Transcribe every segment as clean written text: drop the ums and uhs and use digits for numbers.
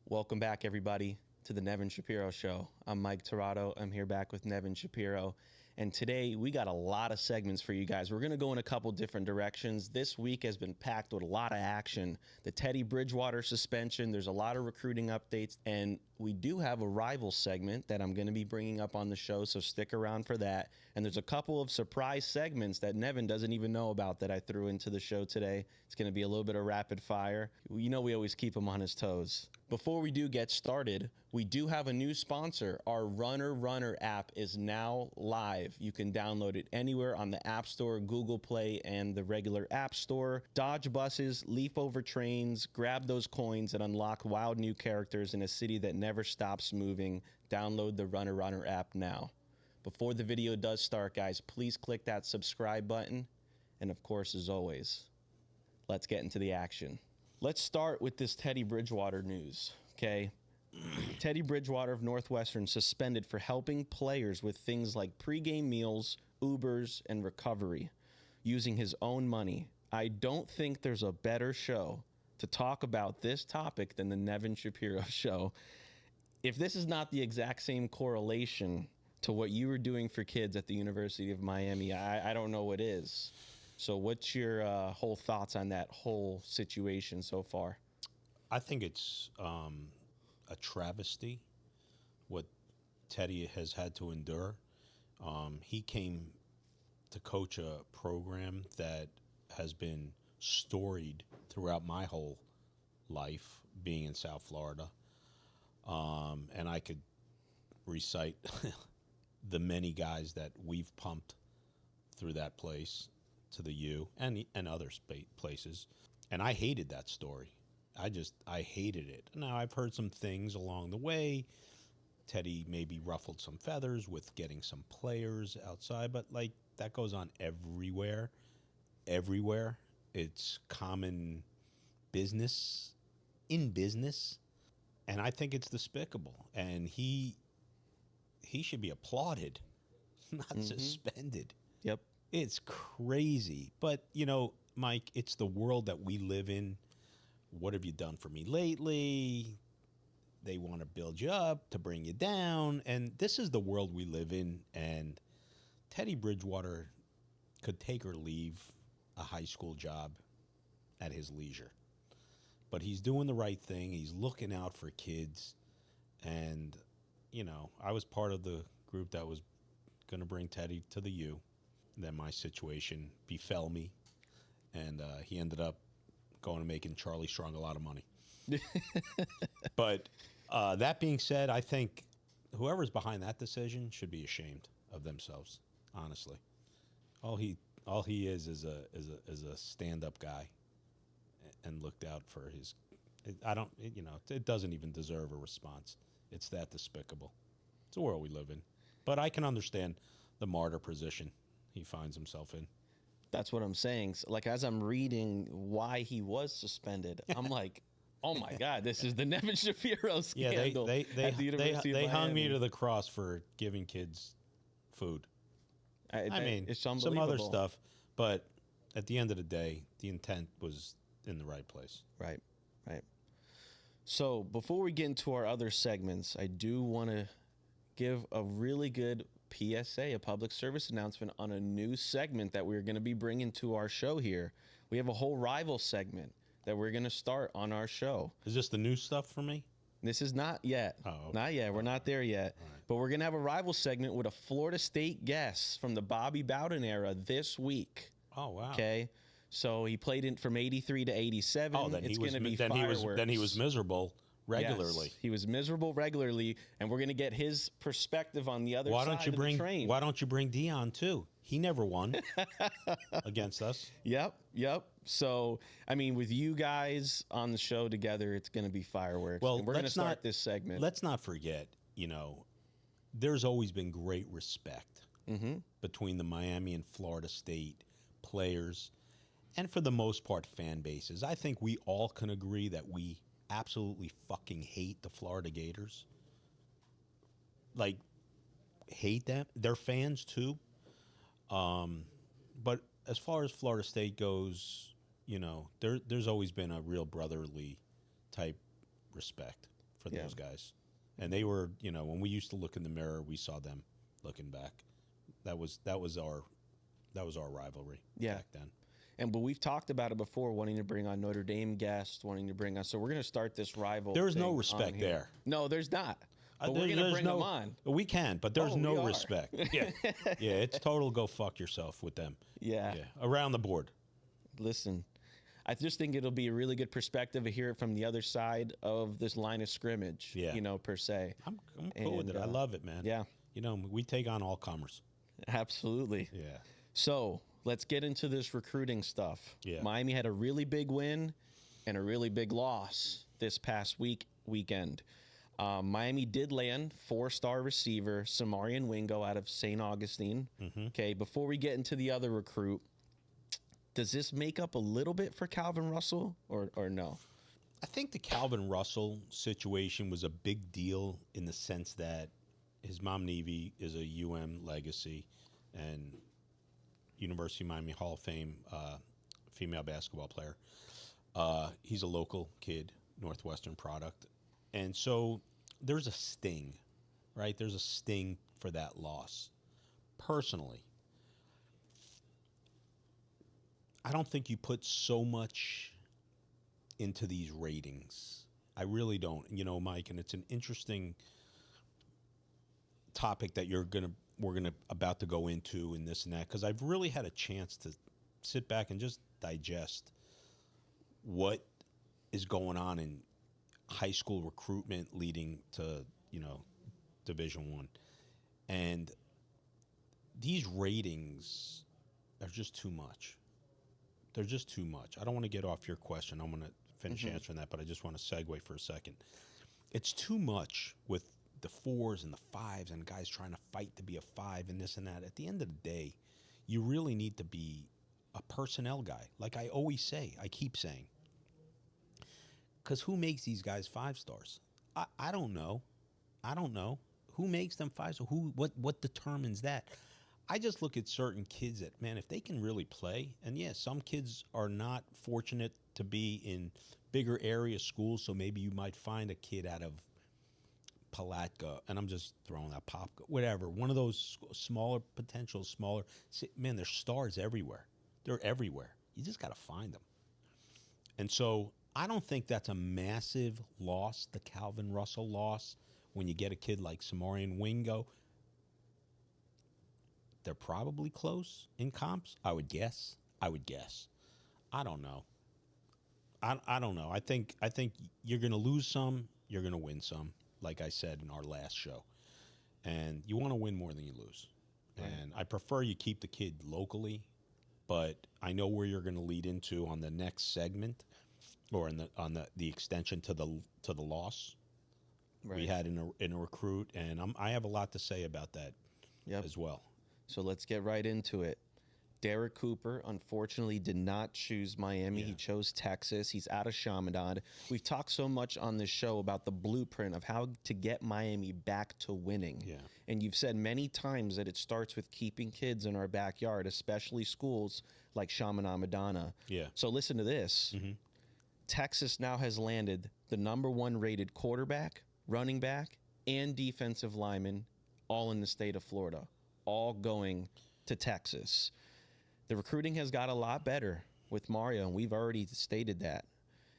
Welcome back, everybody, to the Nevin Shapiro Show. I'm Mike Tirado. I'm here back with Nevin Shapiro. And today we got a lot of segments for you guys. We're going to go in a couple different directions. This week has been packed with a lot of action. The Teddy Bridgewater suspension, there's a lot of recruiting updates, and we do have a rival segment that I'm going to be bringing up on the show, so stick around for that. And there's a couple of surprise segments that Nevin doesn't even know about that I threw into the show today. It's going to be a little bit of rapid fire. You know we always keep him on his toes. Before we do get started, we do have a new sponsor. Our Runner app is now live. You can download it anywhere on the App Store, Google Play, and the regular App Store. Dodge buses, leap over trains, grab those coins, and unlock wild new characters in a city that never stops moving. Download the Runner app now. Before the video does start, guys, please click that subscribe button. And of course, as always, let's get into the action. Let's start with this Teddy Bridgewater news, okay? Teddy Bridgewater of Northwestern suspended for helping players with things like pregame meals, Ubers, and recovery using his own money. I don't think there's a better show to talk about this topic than the Nevin Shapiro Show. If this is not the exact same correlation to what you were doing for kids at the University of Miami, I don't know what is. So what's your whole thoughts on that whole situation so far? I think it's a travesty what Teddy has had to endure. He came to coach a program that has been storied throughout my whole life being in South Florida. And I could recite the many guys that we've pumped through that place to the U and other places. And I hated that story. I hated it. Now, I've heard some things along the way. Teddy maybe ruffled some feathers with getting some players outside, but like that goes on everywhere. Everywhere. It's common business in business. And I think it's despicable. And he should be applauded, not suspended. Yep. It's crazy. But, you know, Mike, it's the world that we live in. What have you done for me lately? They want to build you up to bring you down. And this is the world we live in. And Teddy Bridgewater could take or leave a high school job at his leisure. But he's doing the right thing. He's looking out for kids. And, you know, I was part of the group that was going to bring Teddy to the U. Then my situation befell me, and he ended up going and making Charlie Strong a lot of money. But that being said, I think whoever's behind that decision should be ashamed of themselves. Honestly, all he is a stand-up guy, and looked out for his. It doesn't even deserve a response. It's that despicable. It's the world we live in. But I can understand the martyr position he finds himself in. That's what I'm saying. So, like, as I'm reading why he was suspended, I'm like, oh my God, this is the Nevin Shapiro scandal. Yeah, at the University of they hung me Miami. to the cross for giving kids food. I mean, it's some unbelievable. other stuff, but at the end of the day, the intent was in the right place. Right. So before we get into our other segments, I do want to give a really good PSA, a public service announcement on a new segment that we're going to be bringing to our show here. We have a whole rival segment that we're going to start on our show. Is this the new stuff for me? This is not yet. Oh, okay. Not yet. We're not there yet. All right. But we're going to have a rival segment with a Florida State guest from the Bobby Bowden era this week. Oh, wow. Okay. So he played in from 83 to 87. Oh, then it's he was going to be then fireworks. he was miserable regularly. Yes, he was miserable regularly, and we're going to get his perspective on the other Why side don't you of bring the train. Why don't you bring Dion too? He never won against us. Yep. So, I mean, with you guys on the show together, it's going to be fireworks. Well, and we're going to let's start not- this segment. Let's not forget, there's always been great respect between the Miami and Florida State players, and for the most part, fan bases. I think we all can agree that we absolutely fucking hate the Florida Gators. Like, hate them. They're fans too. But as far as Florida State goes, there's always been a real brotherly type respect for Yeah. those guys. And they were, when we used to look in the mirror, we saw them looking back. That was our rivalry back then. But we've talked about it before, wanting to bring on Notre Dame guests, wanting to bring on. So we're going to start this rival. There's no respect there. No, there's not. But we're going to bring them on. We can, but there's no respect. Yeah, it's total go fuck yourself with them. Yeah, around the board. Listen, I just think it'll be a really good perspective to hear it from the other side of this line of scrimmage. Yeah. Per se. I'm cool with it. I love it, man. Yeah. We take on all comers. Absolutely. Yeah. So let's get into this recruiting stuff. Yeah. Miami had a really big win and a really big loss this past weekend. Miami did land 4-star receiver Somourian Wingo out of St. Augustine. Mm-hmm. Okay, before we get into the other recruit, does this make up a little bit for Calvin Russell or no? I think the Calvin Russell situation was a big deal in the sense that his mom, Nevi, is a UM legacy and University of Miami Hall of Fame female basketball player. He's a local kid, Northwestern product. And so there's a sting, right? There's a sting for that loss. Personally, I don't think you put so much into these ratings. I really don't. Mike, and it's an interesting topic that we're about to go into and this and that, because I've really had a chance to sit back and just digest what is going on in high school recruitment leading to Division I, and these ratings are just too much. They're just too much. I don't want to get off your question. I'm going to finish answering that, but I just want to segue for a second. It's too much with the 4s and the 5s and guys trying to fight to be a 5 and this and that. At the end of the day, you really need to be a personnel guy. Like I always say, I keep saying. Because who makes these guys 5 stars? I don't know. Who makes them 5 stars? What determines that? I just look at certain kids that, man, if they can really play, and yeah, some kids are not fortunate to be in bigger area schools, so maybe you might find a kid out of Palatka, and I'm just throwing that whatever, one of those smaller, man, there's stars everywhere. They're everywhere. You just got to find them. And so I don't think that's a massive loss, the Calvin Russell loss, when you get a kid like Somourian Wingo. They're probably close in comps, I would guess. I don't know. I don't know. I think you're going to lose some, you're going to win some, like I said in our last show. And you want to win more than you lose. Right. And I prefer you keep the kid locally, but I know where you're going to lead into on the next segment, or on the extension to the loss we had in a recruit, and I have a lot to say about that as well. So let's get right into it. Derrek Cooper, unfortunately, did not choose Miami. He chose Texas. He's out of Chaminade. We've talked so much on this show about the blueprint of how to get Miami back to winning. Yeah. And you've said many times that it starts with keeping kids in our backyard, especially schools like Chaminade Madonna. Yeah. So listen to this. Mm-hmm. Texas now has landed the #1 rated quarterback, running back, and defensive lineman, all in the state of Florida, all going to Texas. The recruiting has got a lot better with Mario, and we've already stated that.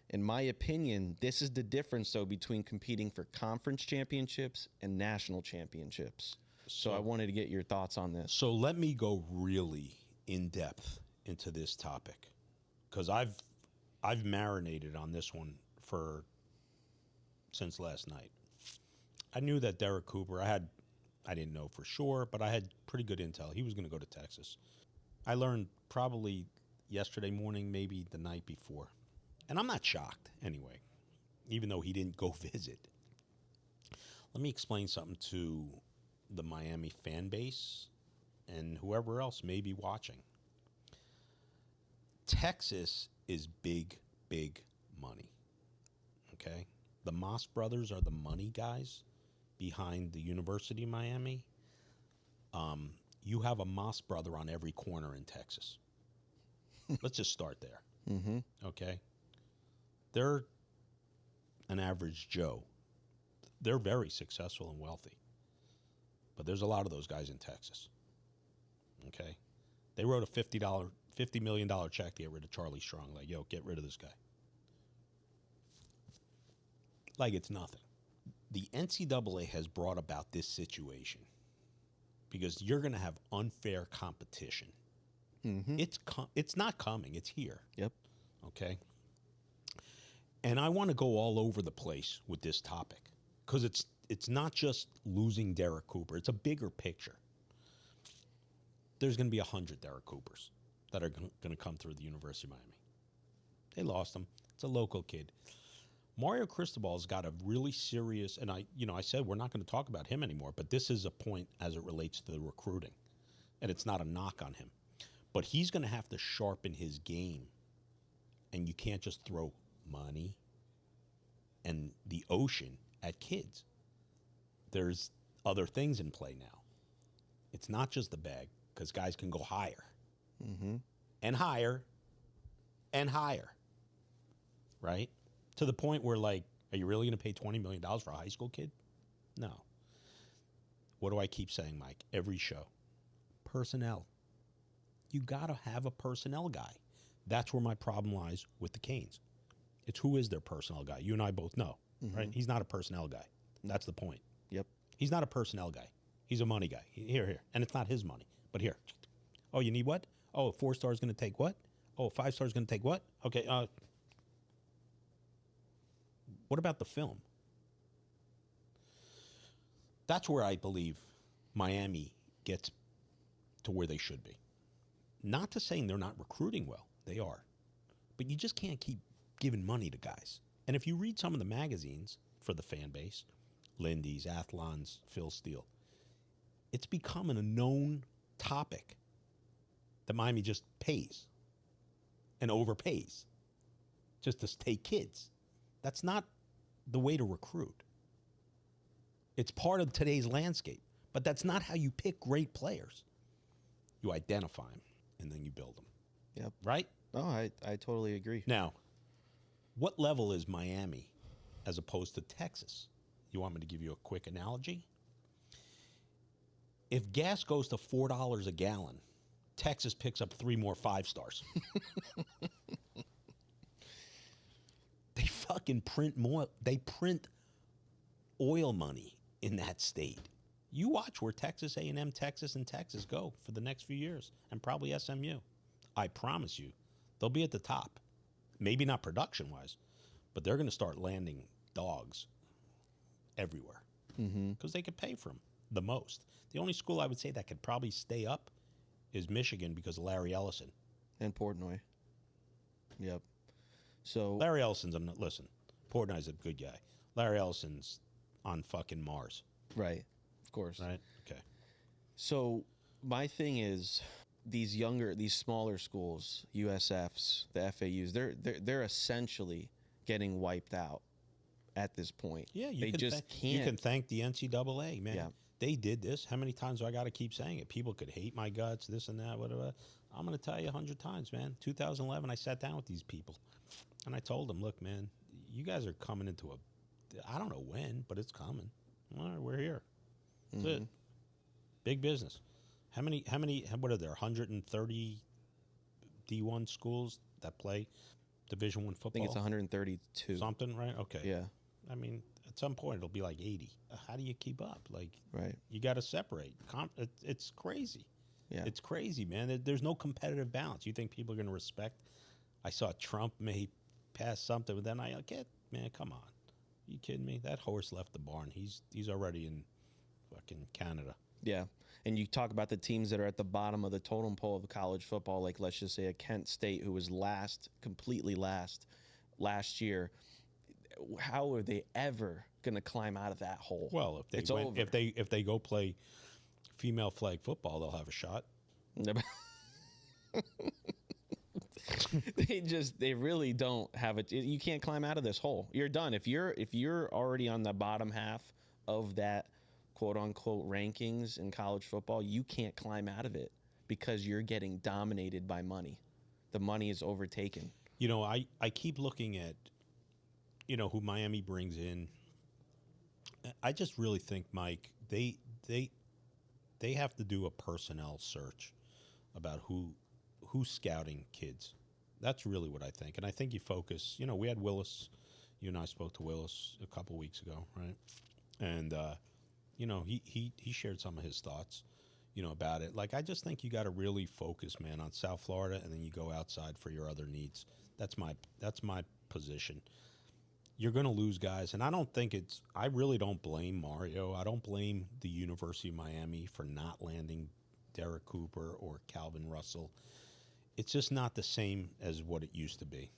In my opinion, this is the difference, though, between competing for conference championships and national championships. So I wanted to get your thoughts on this. So let me go really in depth into this topic, because I've marinated on this one since last night. I knew that Derrek Cooper, I didn't know for sure, but I had pretty good intel. He was going to go to Texas. I learned probably yesterday morning, maybe the night before. And I'm not shocked anyway, even though he didn't go visit. Let me explain something to the Miami fan base and whoever else may be watching. Texas is big, big money. Okay? The Moss brothers are the money guys behind the University of Miami. You have a Moss brother on every corner in Texas. Let's just start there. Mm-hmm. Okay? They're an average Joe They're very successful and wealthy. But there's a lot of those guys in Texas. Okay? They wrote a $50 million check to get rid of Charlie Strong. Like, yo, get rid of this guy. Like it's nothing. The NCAA has brought about this situation because you're going to have unfair competition. Mm-hmm. It's not coming. It's here. Yep. Okay? And I want to go all over the place with this topic because it's not just losing Derrek Cooper. It's a bigger picture. There's going to be 100 Derrek Coopers that are going to come through the University of Miami. They lost him. It's a local kid. Mario Cristobal's got a really serious, and I said we're not going to talk about him anymore, but this is a point as it relates to the recruiting, and it's not a knock on him. But he's going to have to sharpen his game, and you can't just throw money and the ocean at kids. There's other things in play now. It's not just the bag, because guys can go higher and higher and higher, right? To the point where, like, are you really going to pay $20 million for a high school kid? No. What do I keep saying, Mike? Every show. Personnel. You got to have a personnel guy. That's where my problem lies with the Canes. It's who is their personnel guy. You and I both know, right? He's not a personnel guy. That's the point. Yep. He's not a personnel guy. He's a money guy. Here. And it's not his money, but here. Oh, you need what? Oh, a 4-star is going to take what? Oh, a 5-star is going to take what? Okay, what about the film? That's where I believe Miami gets to where they should be. Not to saying they're not recruiting well. They are. But you just can't keep giving money to guys. And if you read some of the magazines for the fan base, Lindy's, Athlon's, Phil Steele, it's becoming a known topic that Miami just pays and overpays just to take kids. That's not the way to recruit. It's part of today's landscape, but that's not how you pick great players. You identify them, and then you build them. Yep. Right? Oh, I totally agree. Now, what level is Miami as opposed to Texas? You want me to give you a quick analogy? If gas goes to $4 a gallon, Texas picks up 3 more 5-stars. They fucking print more. They print oil money in that state. You watch where Texas A&M, Texas, and Texas go for the next few years, and probably SMU. I promise you, they'll be at the top. Maybe not production-wise, but they're going to start landing dogs everywhere because they could pay for them the most. The only school I would say that could probably stay up is Michigan because of Larry Ellison. And Portnoy. Yep. So Larry Ellison's, listen, Portnoy's a good guy. Larry Ellison's on fucking Mars. right, of course. Right? Okay. So my thing is these smaller schools, USFs, the FAUs, they're essentially getting wiped out at this point. Yeah, they just can't. You can thank the NCAA, man. Yeah. They did this. How many times do I got to keep saying it? People could hate my guts, this and that, whatever. I'm going to tell you 100 times, man. 2011, I sat down with these people, and I told them, look, man, you guys are coming into I don't know when, but it's coming. All right, we're here. That's it. Big business. What are there, 130 D1 schools that play Division I football? I think it's 132. Something, right? Okay. Yeah. I mean, at some point, it'll be like 80. How do you keep up? Like, Right. you got to separate. It's crazy. Yeah. It's crazy, man. There's no competitive balance. You think people are going to respect? I saw Trump may pass something, but then man, come on. Are you kidding me? That horse left the barn. He's already in fucking Canada. Yeah. And you talk about the teams that are at the bottom of the totem pole of college football, like let's just say a Kent State who was completely last year. How are they ever going to climb out of that hole? Well, if they go play female flag football, they'll have a shot. They really don't have it. You can't climb out of this hole. You're done. If you're already on the bottom half of that quote unquote rankings in college football, you can't climb out of it because you're getting dominated by money. The money is overtaken. You know, I keep looking at, who Miami brings in, I just really think, Mike, they have to do a personnel search about who's scouting kids. That's really what I think. And I think you focus, we had Willis. You and I spoke to Willis a couple weeks ago, right? And, he shared some of his thoughts, about it. Like, I just think you got to really focus, man, on South Florida, and then you go outside for your other needs. That's my position. You're going to lose guys, and I really don't blame Mario. I don't blame the University of Miami for not landing Derrek Cooper or Calvin Russell. It's just not the same as what it used to be.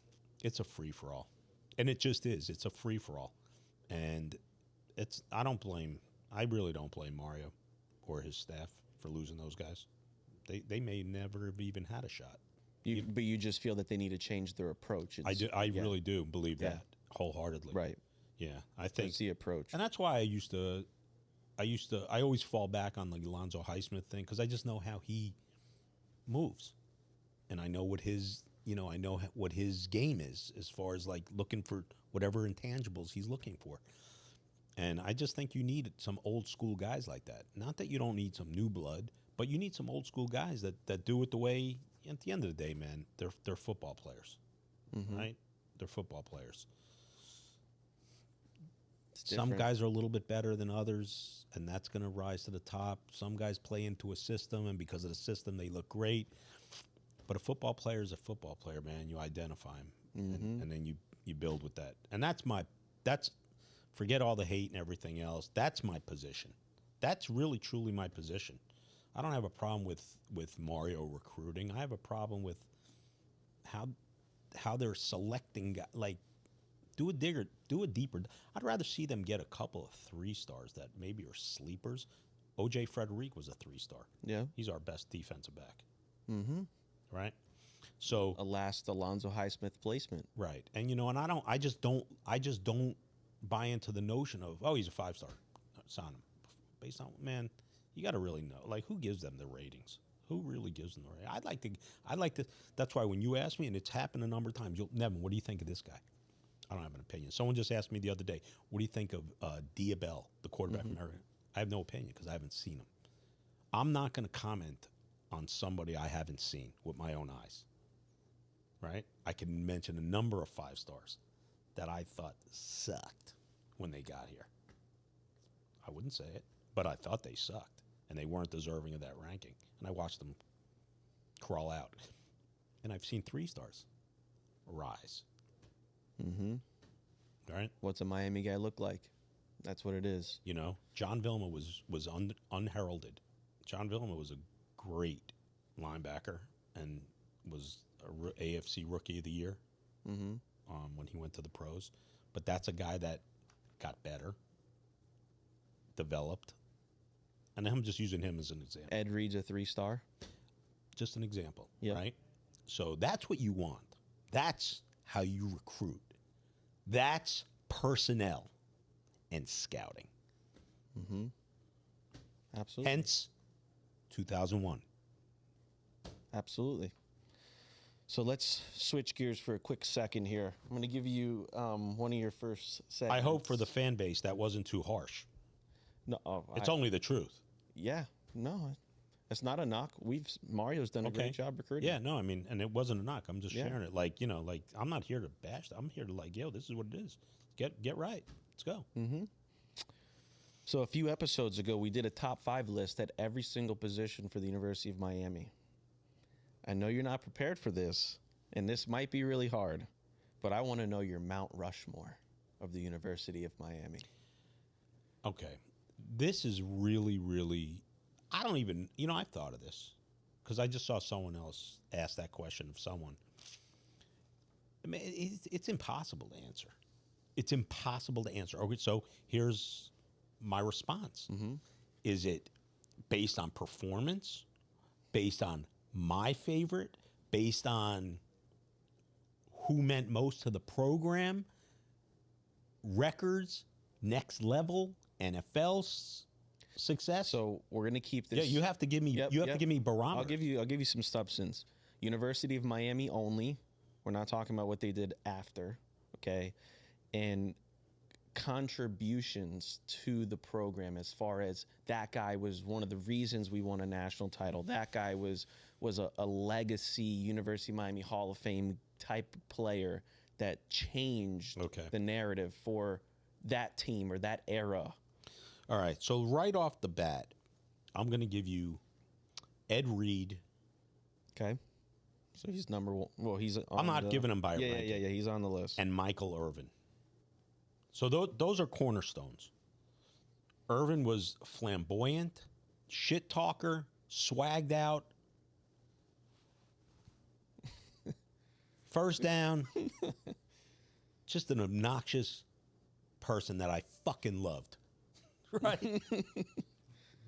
It's a free-for-all. And it just is. It's a free-for-all. And I really don't blame Mario or his staff for losing those guys. They may never have even had a shot. But you just feel that they need to change their approach. I really do believe that wholeheartedly. Right. Yeah, I think that's the approach. And that's why I always fall back on the Alonzo Highsmith thing, because I just know how he moves. And I know what his game is, as far as like looking for whatever intangibles he's looking for. And I just think you need some old school guys like that. Not that you don't need some new blood, but you need some old school guys that do it the way, at the end of the day, man, they're football players, right? They're football players. Some guys are a little bit better than others, and that's going to rise to the top. Some guys play into a system, and because of the system, they look great. But a football player is a football player, man. You identify him, and then you build with that. And that's forget all the hate and everything else. That's my position. That's really, truly my position. I don't have a problem with Mario recruiting. I have a problem with how they're selecting guys. Like, do a deeper. I'd rather see them get a couple of 3-stars that maybe are sleepers. O.J. Frederick was a 3-star. Yeah, he's our best defensive back. Right. So a last Alonzo Highsmith placement. Right, and I just don't buy into the notion of he's a 5-star. Sign him. Based on, man, you got to really know, like, who gives them the ratings? Who really gives them the ratings? I'd like to. That's why when you ask me, and it's happened a number of times, Nevin, what do you think of this guy? I don't have an opinion. Someone just asked me the other day, what do you think of Diabell, the quarterback from America? I have no opinion because I haven't seen him. I'm not going to comment on somebody I haven't seen with my own eyes. Right? I can mention a number of 5-stars that I thought sucked when they got here. I wouldn't say it, but I thought they sucked, and they weren't deserving of that ranking. And I watched them crawl out. And I've seen 3-stars rise. Right? What's a Miami guy look like? That's what it is. John Vilma was unheralded. John Vilma was a great linebacker and was a AFC Rookie of the Year when he went to the pros. But that's a guy that got better, developed, and I'm just using him as an example. Ed Reed's a 3-star. Just an example, right? So that's what you want. That's how you recruit. That's personnel and scouting. Absolutely. Hence, 2001. Absolutely. So let's switch gears for a quick second here. I'm going to give you one of your first segments. I hope for the fan base that wasn't too harsh. No, it's only the truth. Yeah, no, it's not a knock. Mario's done a great job recruiting. Yeah, no, I mean, and it wasn't a knock. I'm just sharing it. Like, I'm not here to bash. I'm here to this is what it is. Get right. Let's go. So a few episodes ago, we did a top 5 list at every single position for the University of Miami. I know you're not prepared for this, and this might be really hard, but I want to know your Mount Rushmore of the University of Miami. Okay. This is really, really, I don't even, I've thought of this because I just saw someone else ask that question of someone. I mean, it's impossible to answer. It's impossible to answer. Okay, so here's my response. Is it based on performance, based on my favorite, based on who meant most to the program, records, next level, NFL success? So we're going to keep this. Yeah, you have to give me. You have to give me barometer. I'll give you some substance. University of Miami only. We're not talking about what they did after. Okay, and contributions to the program, as far as that guy was one of the reasons we won a national title. That guy was a legacy University of Miami Hall of Fame type player that changed the narrative for that team or that era. All right. So right off the bat, I'm going to give you Ed Reed. Okay. So he's number one. Well, he's on I'm not giving him by ranking. ranking. Yeah. He's on the list. And Michael Irvin. So those are cornerstones. Irvin was flamboyant, shit talker, swagged out. First down. Just an obnoxious person that I fucking loved. Right?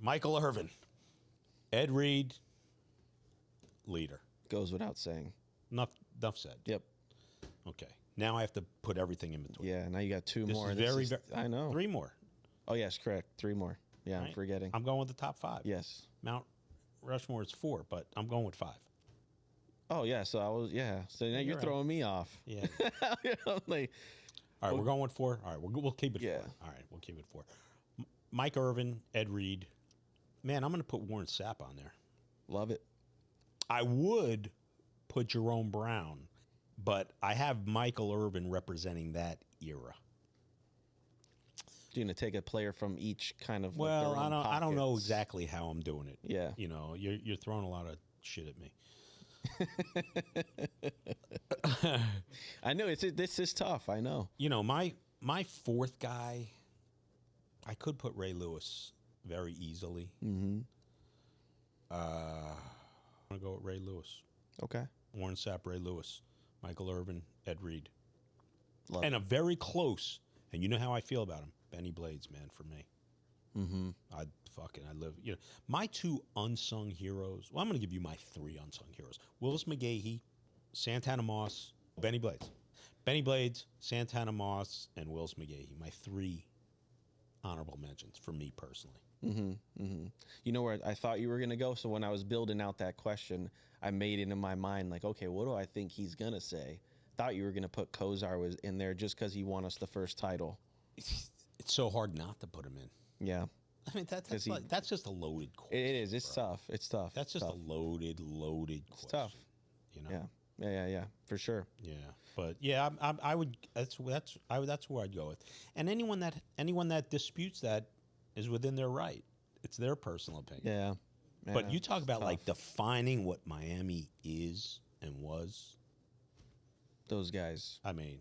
Michael Irvin. Ed Reed. Leader. Goes without saying. Enough said. Yep. Okay. Now I have to put everything in between. Yeah, now you got two more. Is very, I know. 3 more. Oh, yes, correct. 3 more. Yeah, Right? I'm forgetting. I'm going with the top 5. Yes. Mount Rushmore is 4, but I'm going with 5. Oh, yeah, so I was, So now you're right. throwing me off. Yeah. I'm like, All right, we're going with 4. All right, we'll keep it 4. Yeah. All right, we'll keep it 4. Mike Irvin, Ed Reed. Man, I'm going to put Warren Sapp on there. love it. I would put Jerome Brown, but I have Michael Irvin representing that era. You're going to take a player from each kind of Well, like their own I don't know pockets. exactly how I'm doing it. Yeah. You know, you're throwing a lot of shit at me. I know this is tough. I know. You know, my 4th guy, I could put Ray Lewis very easily. Mm-hmm. I'm going to go with Ray Lewis. Okay. Warren Sapp, Ray Lewis, Michael Irvin, Ed Reed. Love And a very close, and you know how I feel about him, Benny Blades, man, for me. Mm-hmm. I live, you know, my 2 unsung heroes. Well, I'm going to give you my 3 unsung heroes. Willis McGahee, Santana Moss, Benny Blades. Benny Blades, Santana Moss, and Willis McGahee. My 3 honorable mentions for me personally. Mm-hmm. Mm-hmm. You know where I thought you were going to go? So when I was building out that question, I made it in my mind like, okay, what do I think he's going to say? Thought you were going to put Kozar was in there just because he won us the first title. It's so hard not to put him in. Yeah. I mean, that's just a loaded question. It is. It's bro. tough. It's tough. That's just tough. a loaded question. It's tough. You know? Yeah. For sure. Yeah. But yeah, I would. That's where I'd go with. And anyone that disputes that is within their right. It's their personal opinion. Yeah. But you talk about tough. like defining what Miami is and was. Those guys. I mean,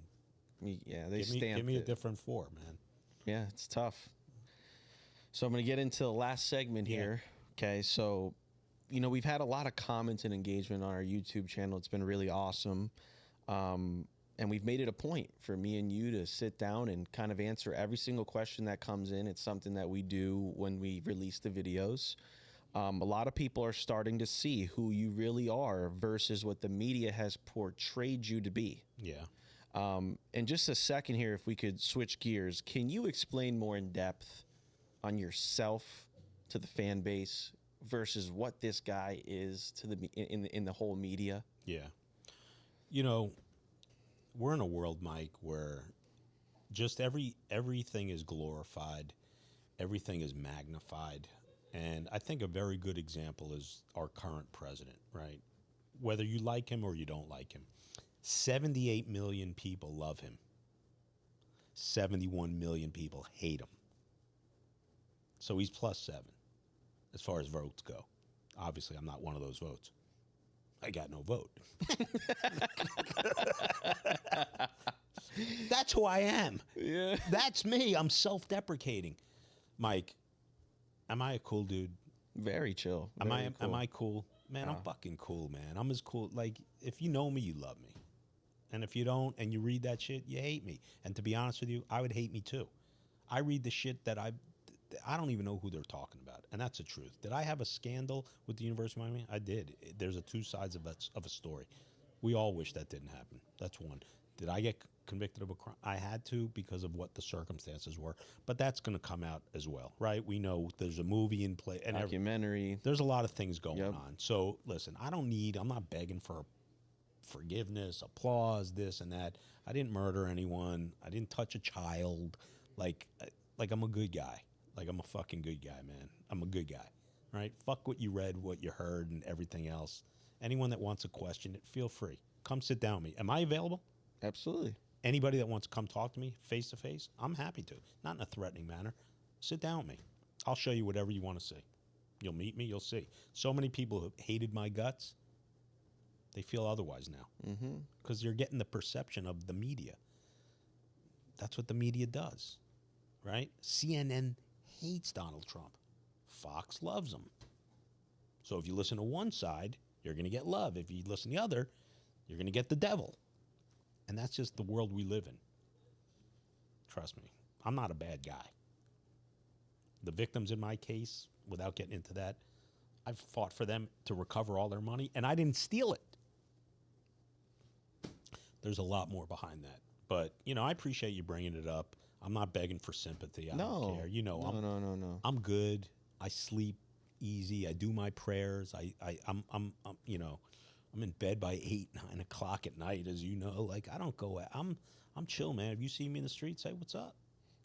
they give me a it. different 4, man. Yeah, it's tough. So I'm going to get into the last segment here. Okay, so, you know, we've had a lot of comments and engagement on our YouTube channel. It's been really awesome. And we've made it a point for me and you to sit down and kind of answer every single question that comes in. It's something that we do when we release the videos. A lot of people are starting to see who you really are versus what the media has portrayed you to be. Yeah. In just a second here, if we could switch gears, can you explain more in depth on yourself to the fan base versus what this guy is to the in the whole media? Yeah. You know, we're in a world, Mike, where just everything is glorified, everything is magnified. And I think a very good example is our current president, right? Whether you like him or you don't like him, 78 million people love him. 71 million people hate him. So he's +7 as far as votes go. Obviously, I'm not one of those votes. I got no vote. That's who I am. Yeah. That's me. I'm self-deprecating. Mike, am I a cool dude? Very chill. Am Very I cool? Man, I'm fucking cool, man. I'm as cool. Like, if you know me, you love me. And if you don't and you read that shit, you hate me. And to be honest with you, I would hate me too. I read the shit that I don't even know who they're talking about. And that's the truth. Did I have a scandal with the University of Miami? I did. There's a 2 sides of a story. We all wish that didn't happen. That's one. Did I get convicted of a crime? I had to because of what the circumstances were. But that's going to come out as well, right? We know there's a movie in play. And documentary. there's a lot of things going on. So, listen, I'm not begging for forgiveness, applause, this and that. I didn't murder anyone. I didn't touch a child. like I'm a good guy. Like I'm a fucking good guy, man. I'm a good guy, right? Fuck what you read, what you heard, and everything else. Anyone that wants to question it, feel free. Come sit down with me. Am I available? Absolutely. Anybody that wants to come talk to me face to face, I'm happy to. Not in a threatening manner. Sit down with me. I'll show you whatever you want to see. You'll meet me, you'll see. So many people who hated my guts, they feel otherwise now. Because you're getting the perception of the media. That's what the media does, right? CNN hates Donald Trump. Fox loves him. So if you listen to one side, you're going to get love. If you listen to the other, you're going to get the devil. And that's just the world we live in. Trust me, I'm not a bad guy. The victims in my case, without getting into that, I've fought for them to recover all their money, and I didn't steal it. There's a lot more behind that. But, you know, I appreciate you bringing it up. I'm not begging for sympathy. I don't care. You know, No. I'm good. I sleep easy. I do my prayers. I'm you know, I'm in bed by 8, 9 o'clock at night, as you know. Like, I don't go out. I'm chill, man. If you see me in the street, say, what's up?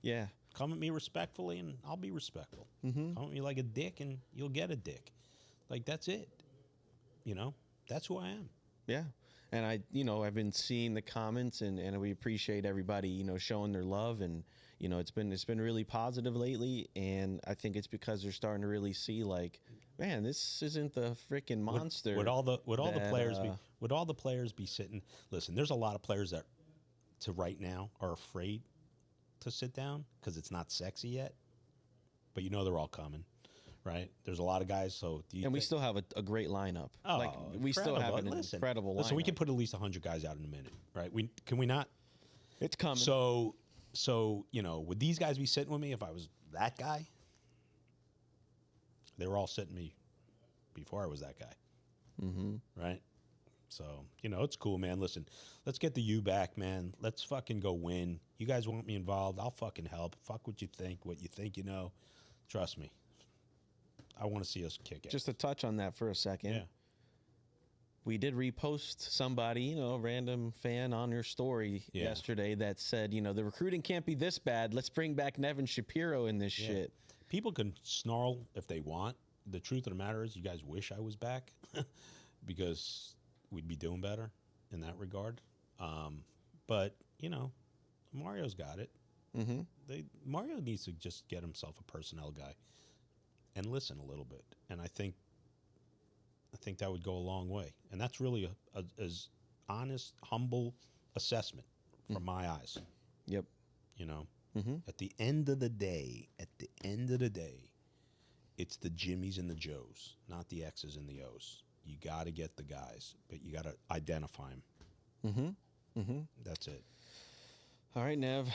Yeah. Come at me respectfully, and I'll be respectful. Come at me like a dick, and you'll get a dick. Like, that's it. You know? That's who I am. Yeah. And I've been seeing the comments, and we appreciate everybody, you know, showing their love, and you know, it's been really positive lately, and I think it's because they're starting to really see, like, man, this isn't the freaking monster. Would all the players be sitting? Listen, there's a lot of players that, to right now, are afraid to sit down because it's not sexy yet. But you know they're all coming. Right, there's a lot of guys. So we still have a great lineup. Oh, like we still have an incredible lineup. Listen, we can put at least 100 guys out in a minute, right? Can we not? It's coming. So you know, would these guys be sitting with me if I was that guy? They were all sitting me before I was that guy, right? So you know, it's cool, man. Listen, let's get the U back, man. Let's fucking go win. You guys want me involved? I'll fucking help. Fuck what you think you know. Trust me. I want to see us kick it. Just to touch on that for a second. Yeah. We did repost somebody, you know, a random fan on your story yesterday that said, you know, the recruiting can't be this bad. Let's bring back Nevin Shapiro in this shit. People can snarl if they want. The truth of the matter is you guys wish I was back because we'd be doing better in that regard. But, you know, Mario's got it. Mario needs to just get himself a personnel guy and listen a little bit. And I think that would go a long way. And that's really a as honest, humble assessment from my eyes. Yep. You know, at the end of the day, it's the Jimmies and the Joes, not the X's and the O's. You got to get the guys, but you got to identify them. That's it. All right, Nev.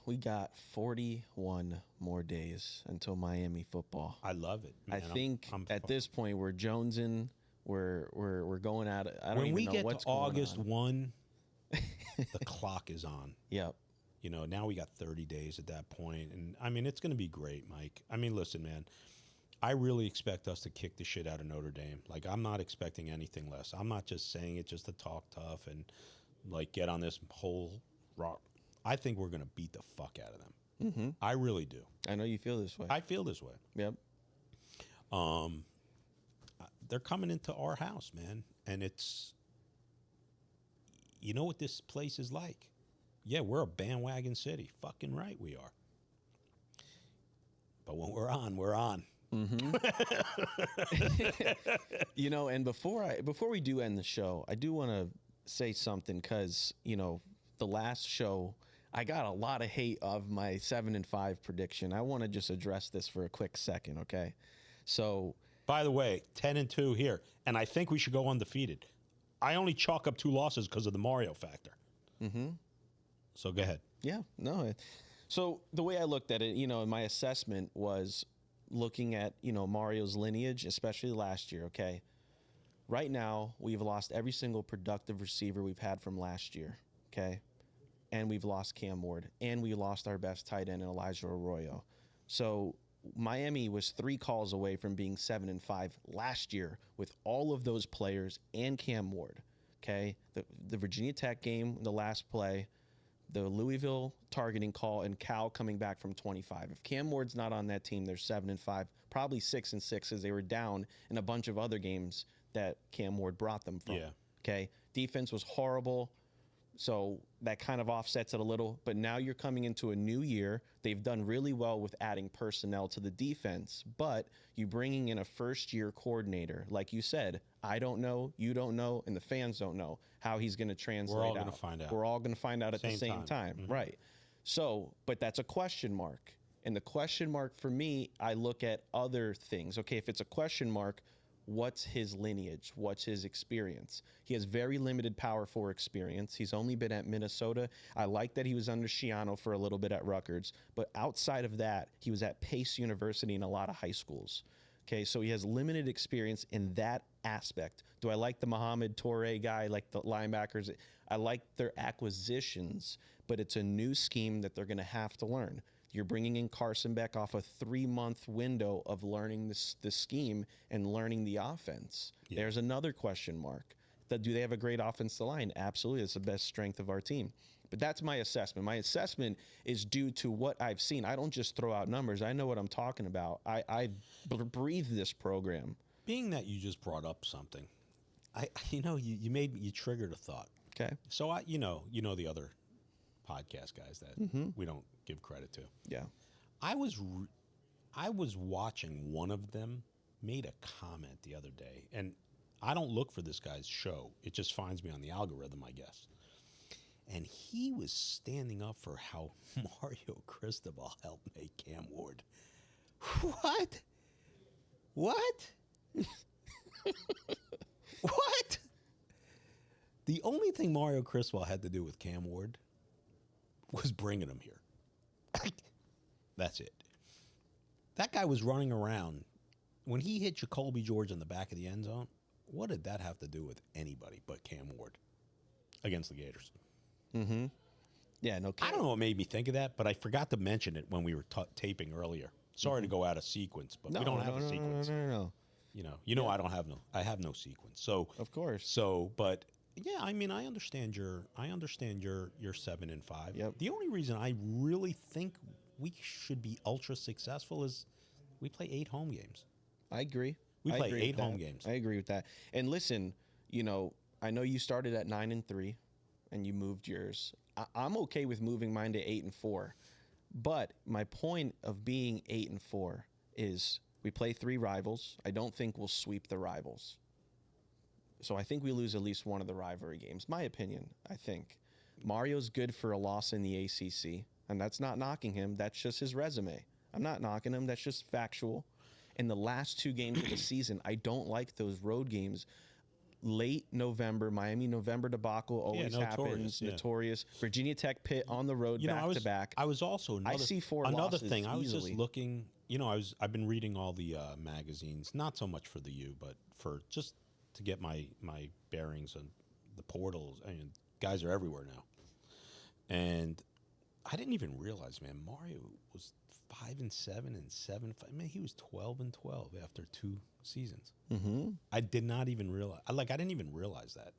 We got 41 more days until Miami football. I love it, man. I think at this point we're jonesing. We're going at it. I don't when even we know get what's to August going on. 1, the clock is on. Yep. You know, now we got 30 days at that point, and I mean it's going to be great, Mike. I mean, listen, man. I really expect us to kick the shit out of Notre Dame. Like, I'm not expecting anything less. I'm not just saying it just to talk tough and like get on this whole rock. I think we're going to beat the fuck out of them. I really do. I know you feel this way. I feel this way. Yep. They're coming into our house, man. And it's, you know what this place is like? Yeah, we're a bandwagon city. Fucking right we are. But when we're on, we're on. You know, and before we do end the show, I do want to say something because, you know, the last show, I got a lot of hate of my 7-5 prediction. I want to just address this for a quick second, okay? So, by the way, 10-2 here, and I think we should go undefeated. I only chalk up 2 losses because of the Mario factor. So go ahead. Yeah, no. So the way I looked at it, you know, my assessment was looking at, you know, Mario's lineage, especially last year, okay? Right now, we've lost every single productive receiver we've had from last year, okay? And we've lost Cam Ward, and we lost our best tight end, Elijah Arroyo. So Miami was 3 calls away from being 7-5 last year with all of those players and Cam Ward, okay? The Virginia Tech game, the last play, the Louisville targeting call, and Cal coming back from 25. If Cam Ward's not on that team, they're 7-5, probably 6-6, as they were down in a bunch of other games that Cam Ward brought them from. Yeah. Okay. Defense was horrible. So that kind of offsets it a little. But now you're coming into a new year. They've done really well with adding personnel to the defense. But you bringing in a first-year coordinator, like you said, I don't know, you don't know, and the fans don't know how he's going to translate. We're all going to find out. We're all going to find out at the same time. Mm-hmm. Right. So, but that's a question mark. And the question mark for me, I look at other things. Okay, if it's a question mark, what's his lineage? What's his experience? He has very limited Power 4 experience. He's only been at Minnesota. I like that he was under Schiano for a little bit at Rutgers. But outside of that, he was at Pace University and a lot of high schools. Okay, so he has limited experience in that aspect. Do I like the Mohamed Toure guy, like the linebackers? I like their acquisitions, but it's a new scheme that they're going to have to learn. You're bringing in Carson Beck off a 3-month window of learning the scheme and learning the offense. Yeah. There's another question mark. Do they have a great offensive line? Absolutely. It's the best strength of our team. But that's my assessment. My assessment is due to what I've seen. I don't just throw out numbers. I know what I'm talking about. I breathe this program. Being that you just brought up something, you triggered a thought. Okay. So you know the other podcast guys that we don't give credit to. Yeah. I was watching one of them made a comment the other day, and I don't look for this guy's show. It just finds me on the algorithm, I guess. And he was standing up for how Mario Cristobal helped make Cam Ward. What? What? What? The only thing Mario Cristobal had to do with Cam Ward was bringing him here. That's it. That guy was running around. When he hit Jacoby George in the back of the end zone, what did that have to do with anybody but Cam Ward against the Gators? Mm-hmm. Yeah, no. I don't know what made me think of that, but I forgot to mention it when we were taping earlier. Sorry to go out of sequence, but we don't have a sequence. No. I have no sequence. So of course. So, but yeah, I mean, I understand your 7-5. Yep. The only reason I really think we should be ultra successful is we play 8 home games. I agree. We play 8 home games. I agree with that. And listen, I know you started at 9-3, and you moved yours. I'm okay with moving mine to 8-4, but my point of being 8-4 is we play 3 rivals. I don't think we'll sweep the rivals. So I think we lose at least one of the rivalry games. My opinion, I think. Mario's good for a loss in the ACC, and that's not knocking him. That's just his resume. I'm not knocking him. That's just factual. In the last 2 games of the season, I don't like those road games. Late November, Miami November debacle always happens. Notorious. Virginia Tech Pitt on the road back to back. I was also I see 4 another losses thing. I was easily. just looking. I've been reading all the magazines, not so much for the U, but for just to get my bearings on the portals. I mean, guys are everywhere now, and I didn't even realize, man, Mario was 5-7 and 7-5. Man, he was 12-12 after 2 seasons. Mm-hmm. I did not even realize. I didn't even realize that,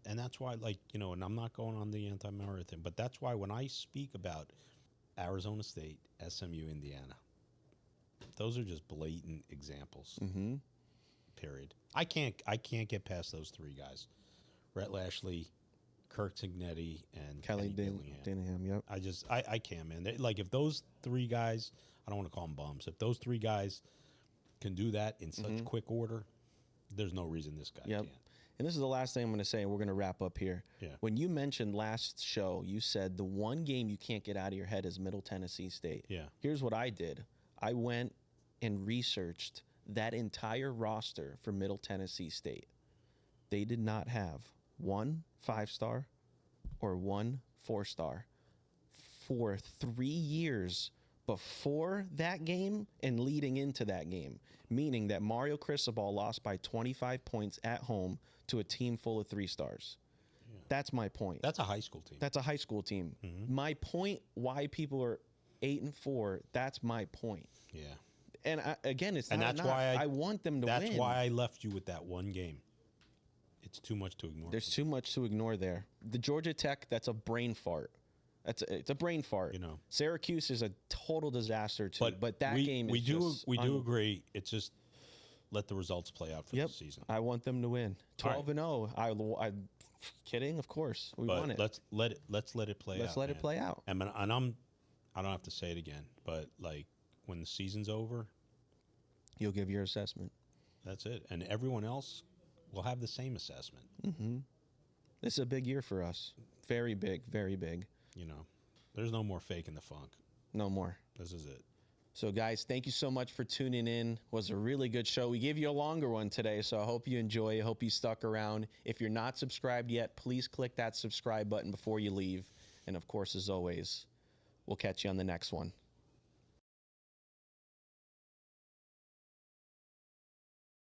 and that's why, and I'm not going on the anti-Mario thing, but that's why when I speak about Arizona State, SMU, Indiana, those are just blatant examples. Mm-hmm. Period. I can't get past those 3 guys: Rhett Lashley, Kirk Signetti, and Kelly Dillingham. Yep. I can't, man. If those 3 guys, I don't want to call them bums. If those 3 guys can do that in such quick order, there's no reason this guy can't. And this is the last thing I'm going to say, and we're going to wrap up here. Yeah. When you mentioned last show, you said the one game you can't get out of your head is Middle Tennessee State. Yeah. Here's what I did. I went and researched that entire roster for Middle Tennessee State. They did not have 1 5-star or 1 4-star for 3 years before that game and leading into that game, meaning that Mario Cristobal lost by 25 points at home to a team full of 3-stars. Yeah. That's my point. That's a high school team. That's a high school team. Mm-hmm. My point, why people are 8-4, that's my point. Yeah. And again, it's and not that's why I want them to win. That's why I left you with that one game. It's too much to ignore. There's too much to ignore there. The Georgia Tech, that's a brain fart. It's a brain fart. You know. Syracuse is a total disaster too. But that game we is do just we do agree. It's just let the results play out for the season. I want them to win. 12-0. I'm kidding, of course. We want it. Let's let it play out. Let's let it play out. And I don't have to say it again, but like when the season's over, you'll give your assessment. That's it. And everyone else will have the same assessment. Mm-hmm. This is a big year for us. Very big, very big. You know, there's no more faking the funk. No more. This is it. So, guys, thank you so much for tuning in. It was a really good show. We gave you a longer one today, so I hope you enjoy. I hope you stuck around. If you're not subscribed yet, please click that subscribe button before you leave. And, of course, as always, we'll catch you on the next one.